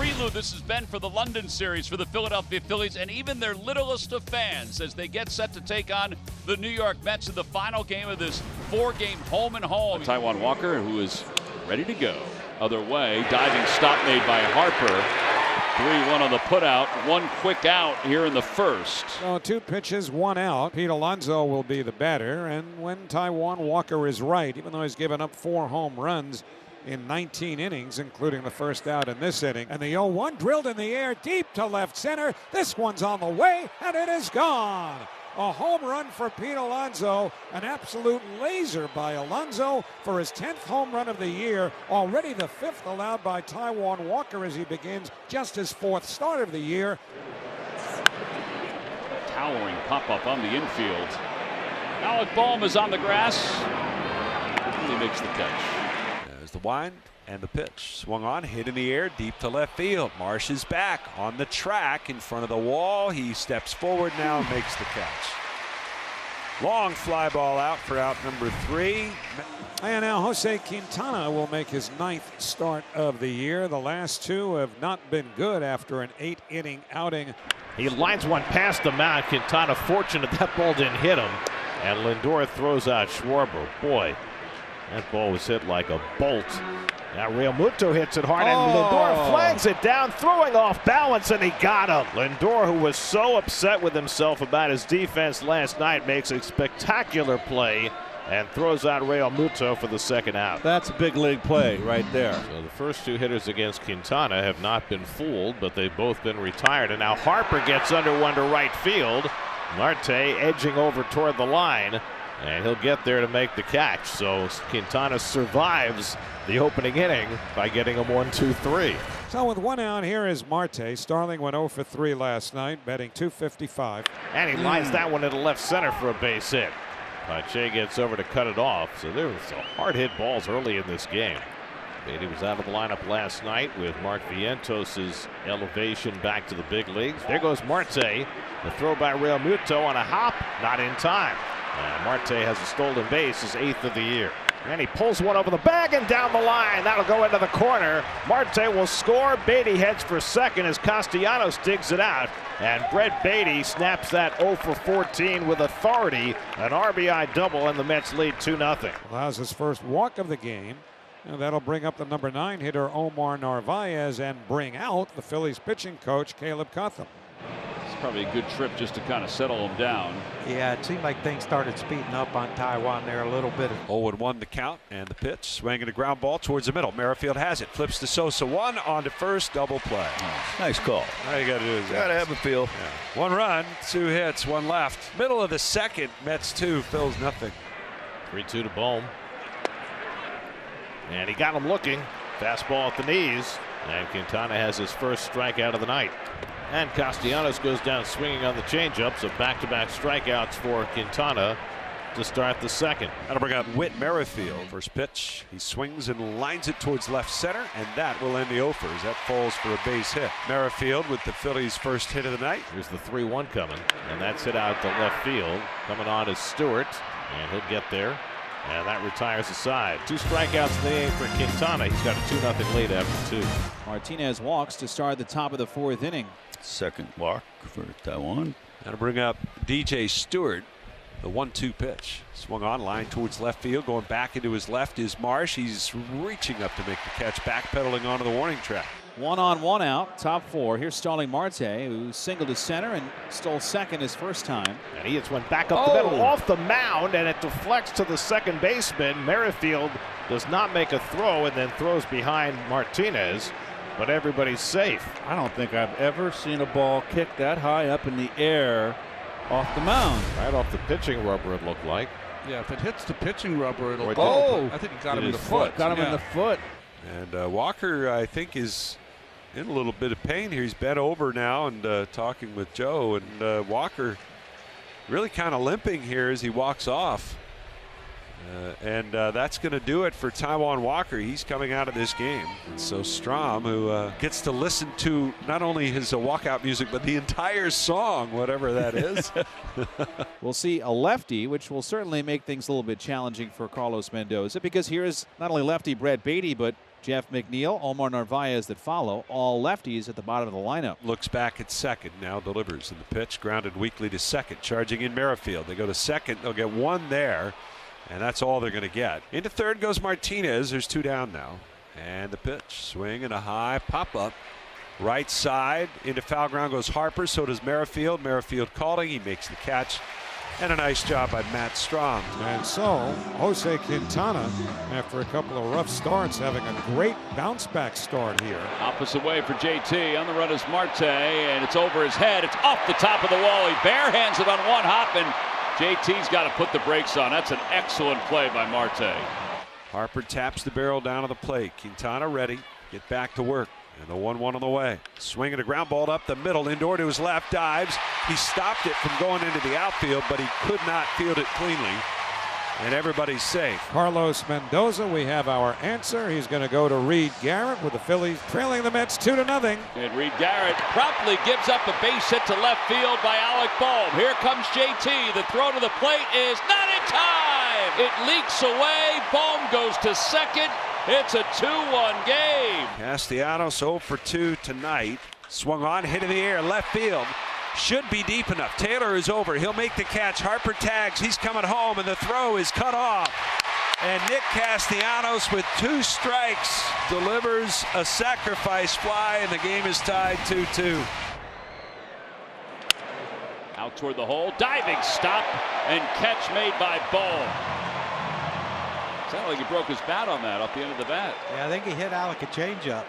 prelude this has been for the London series for the Philadelphia Phillies and even their littlest of fans as they get set to take on the New York Mets in the final game of this 4-game home and home. Taijuan Walker, who is ready to go. Other way, diving stop made by Harper. 3-1 on the putout, one quick out here in the first. So 2 pitches, 1 out. Pete Alonso will be the batter, and when Taijuan Walker is right, even though he's given up 4 home runs in 19 innings, including the first out in this inning. And the 0-1 drilled in the air deep to left center. This one's on the way, and it is gone. A home run for Pete Alonso, an absolute laser by Alonso for his 10th home run of the year, already the 5th allowed by Taijuan Walker as he begins just his 4th start of the year. Towering pop-up on the infield. Alec Bohm is on the grass, and he makes the catch. There's the wind and the pitch. Swung on, hit in the air, deep to left field. Marsh is back on the track in front of the wall. He steps forward now and makes the catch. Long fly ball out for out number 3. And now Jose Quintana will make his 9th start of the year. The last 2 have not been good after an 8-inning outing. He lines one past the mound. Quintana fortunate that ball didn't hit him. And Lindor throws out Schwarber. Boy, that ball was hit like a bolt. Now Realmuto hits it hard, and Lindor flags it down, throwing off balance, and he got him. Lindor, who was so upset with himself about his defense last night, makes a spectacular play and throws out Realmuto for the second out. That's a big league play right there. So the first 2 hitters against Quintana have not been fooled, but they've both been retired. And now Harper gets under one to right field. Marte edging over toward the line, and he'll get there to make the catch. So Quintana survives the opening inning by getting him 1-2-3. So with 1 out, here is Marte. Starling went 0 for 3 last night, batting .255. And he lines that one into left center for a base hit. Pache gets over to cut it off. So there was some hard hit balls early in this game. Beatty was out of the lineup last night with Mark Vientos' elevation back to the big leagues. There goes Marte. The throw by Realmuto on a hop, not in time. Marte has a stolen base, his 8th of the year. And he pulls one over the bag and down the line. That'll go into the corner. Marte will score. Beatty heads for second as Castellanos digs it out. And Brett Beatty snaps that 0 for 14 with authority. An RBI double, and the Mets lead 2-0. Allows his first walk of the game. And that'll bring up the number 9 hitter Omar Narvaez and bring out the Phillies pitching coach Caleb Cotham. It's probably a good trip just to kind of settle him down. Yeah, it seemed like things started speeding up on Taijuan there a little bit. 0-1 the count, and the pitch. Swinging a ground ball towards the middle. Merrifield has it. Flips to Sosa. 1 on to first. Double play. Nice call. All you got to do is Got to have a feel. Yeah. 1 run, 2 hits, 1 left. Middle of the second. Mets 2, Phil's nothing. 3-2 to Bohm. And he got him looking. Fastball at the knees. And Quintana has his first strikeout of the night. And Castellanos goes down swinging on the changeup. So back-to-back strikeouts for Quintana to start the second. That'll bring up Whit Merrifield. First pitch. He swings and lines it towards left center, and that will end the offers. That falls for a base hit. Merrifield with the Phillies' first hit of the night. Here's the 3-1 coming. And that's hit out to left field. Coming on is Stewart. And he'll get there. And that retires the side. 2 strikeouts in the inning for Quintana. He's got a 2-0 lead after 2. Martinez walks to start the top of the 4th inning. Second walk for Taijuan. That'll bring up DJ Stewart. The 1-2 pitch. Swung on, line towards left field. Going back into his left is Marsh. He's reaching up to make the catch. Backpedaling onto the warning track. 1 on, 1 out, top 4. Here's Starling Marte, who singled to center and stole second his first time. And he hits one back up the middle off the mound, and it deflects to the second baseman. Merrifield does not make a throw and then throws behind Martinez, but everybody's safe. I don't think I've ever seen a ball kick that high up in the air off the mound. Right off the pitching rubber, it looked like. Yeah, if it hits the pitching rubber, it'll go. Oh, I think it got him in the foot. Got him in the foot. And Walker, I think, is in a little bit of pain here. He's bent over now and talking with Joe, and Walker really kind of limping here as he walks off. And that's going to do it for Taijuan Walker. He's coming out of this game. And so Strom, who gets to listen to not only his walkout music, but the entire song, whatever that is. We'll see a lefty, which will certainly make things a little bit challenging for Carlos Mendoza, because here is not only lefty Brett Beatty, but Jeff McNeil, Omar Narvaez that follow, all lefties at the bottom of the lineup. Looks back at second, now delivers, and the pitch grounded weakly to second, charging in Merrifield. They go to second, they'll get one there, and that's all they're going to get. Into third goes Martinez. There's two down now, and the pitch, swing and a high pop-up. Right side into foul ground goes Harper, so does Merrifield. Merrifield calling, he makes the catch. And a nice job by Matt Strom. And so Jose Quintana, after a couple of rough starts, having a great bounce back start here. Opposite way for JT. On the run is Marte, and it's over his head. It's off the top of the wall. He barehands it on one hop, and JT's got to put the brakes on. That's an excellent play by Marte. Harper taps the barrel down to the plate. Quintana ready, get back to work. And the 1-1 on the way. Swinging a ground ball up the middle. Lindor to his left, dives. He stopped it from going into the outfield, but he could not field it cleanly. And everybody's safe. Carlos Mendoza, we have our answer. He's going to go to Reed Garrett with the Phillies trailing the Mets 2-0. And Reed Garrett promptly gives up a base hit to left field by Alec Bohm. Here comes JT. The throw to the plate is not in time. It leaks away. Bohm goes to second. It's a 2-1 game. Castellanos 0 for 2 tonight. Swung on, hit in the air, left field. Should be deep enough. Taylor is over. He'll make the catch. Harper tags. He's coming home, and the throw is cut off. And Nick Castellanos with 2 strikes delivers a sacrifice fly, and the game is tied 2-2. Out toward the hole. Diving stop and catch made by Bohm. Sounded like he broke his bat on that off the end of the bat. Yeah, I think he hit Alec a changeup.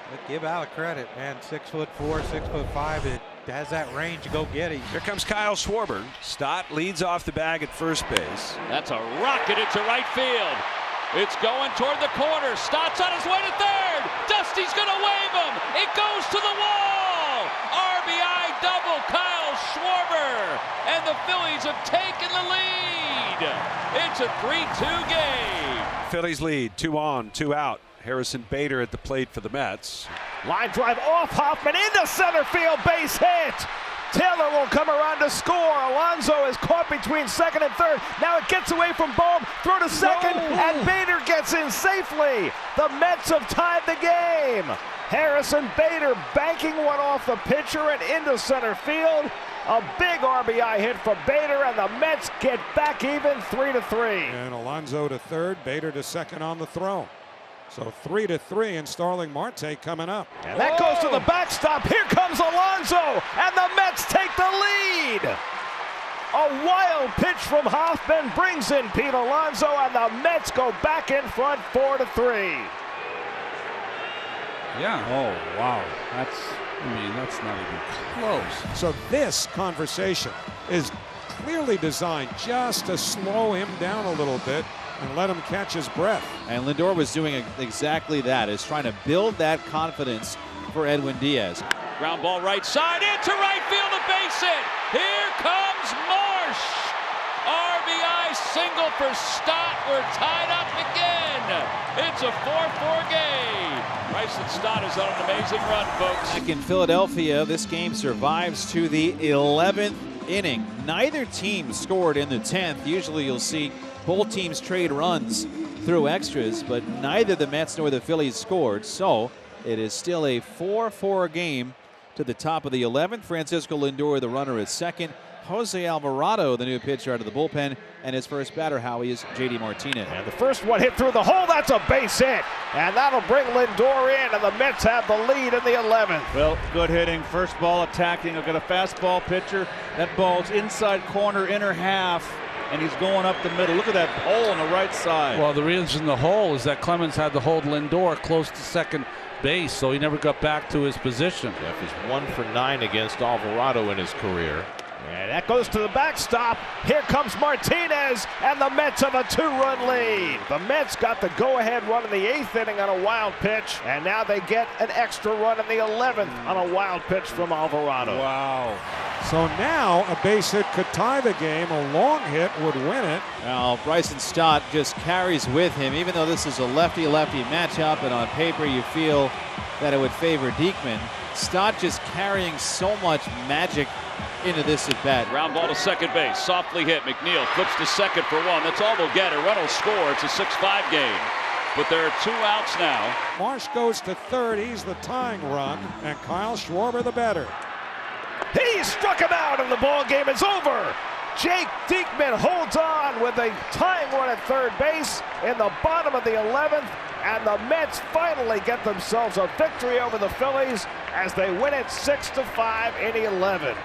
But give Alec credit, man. 6'4", 6'5". It has that range to go get him. Here comes Kyle Schwarber. Stott leads off the bag at first base. That's a rocket into right field. It's going toward the corner. Stott's on his way to third. Dusty's going to wave him. It goes to the wall. RBI double, Kyle Schwarber. And the Phillies have taken the lead. It's a 3-2 game. Phillies lead, 2 on, 2 out. Harrison Bader at the plate for the Mets. Line drive off Hoffman into center field, base hit. Taylor will come around to score. Alonso is caught between second and third. Now it gets away from Bohm. Throw to second, and Bader gets in safely. The Mets have tied the game. Harrison Bader banking one off the pitcher and into center field. A big RBI hit for Bader, and the Mets get back even 3-3. And Alonso to third, Bader to second on the throw. So 3-3, and Starling Marte coming up. And that goes to the backstop. Here comes Alonso, and the Mets take the lead. A wild pitch from Hoffman brings in Pete Alonso, and the Mets go back in front 4-3. Yeah. Oh, wow. That's not even close. So this conversation is clearly designed just to slow him down a little bit and let him catch his breath. And Lindor was doing exactly that, is trying to build that confidence for Edwin Diaz. Ground ball right side into right field, a base hit. Here comes Marsh. RBI single for Stott. We're tied up again. It's a 4-4 game. Bryson Stott is on an amazing run, folks. Back in Philadelphia, this game survives to the 11th inning. Neither team scored in the 10th. Usually you'll see both teams trade runs through extras, but neither the Mets nor the Phillies scored. So it is still a 4-4 game to the top of the 11th. Francisco Lindor, the runner, is second. Jose Alvarado, the new pitcher out of the bullpen, and his first batter, Howie, is J.D. Martinez. And the first one hit through the hole. That's a base hit. And that'll bring Lindor in, and the Mets have the lead in the 11th. Well, good hitting. First ball attacking. I've got a fastball pitcher. That ball's inside corner, inner half, and he's going up the middle. Look at that hole on the right side. Well, the reason the hole is that Clemens had to hold Lindor close to second base, so he never got back to his position. Jeff is 1 for 9 against Alvarado in his career. And that goes to the backstop. Here comes Martinez, and the Mets have a 2-run lead. The Mets got the go-ahead run in the 8th inning on a wild pitch, and now they get an extra run in the 11th on a wild pitch from Alvarado. Wow. So now a base hit could tie the game. A long hit would win it. Now Bryson Stott just carries with him, even though this is a lefty-lefty matchup, and on paper you feel that it would favor Diekman. Stott just carrying so much magic into this at bat. Ground ball to second base, softly hit. McNeil flips to second for one. That's all they'll get. A run will score. It's a 6-5 game. but there are 2 outs now. Marsh goes to third. He's the tying run, and Kyle Schwarber the batter. He struck him out, and the ball game is over. Jake Diekman holds on with a tying run at third base in the bottom of the 11th, and the Mets finally get themselves a victory over the Phillies as they win it 6-5 in 11.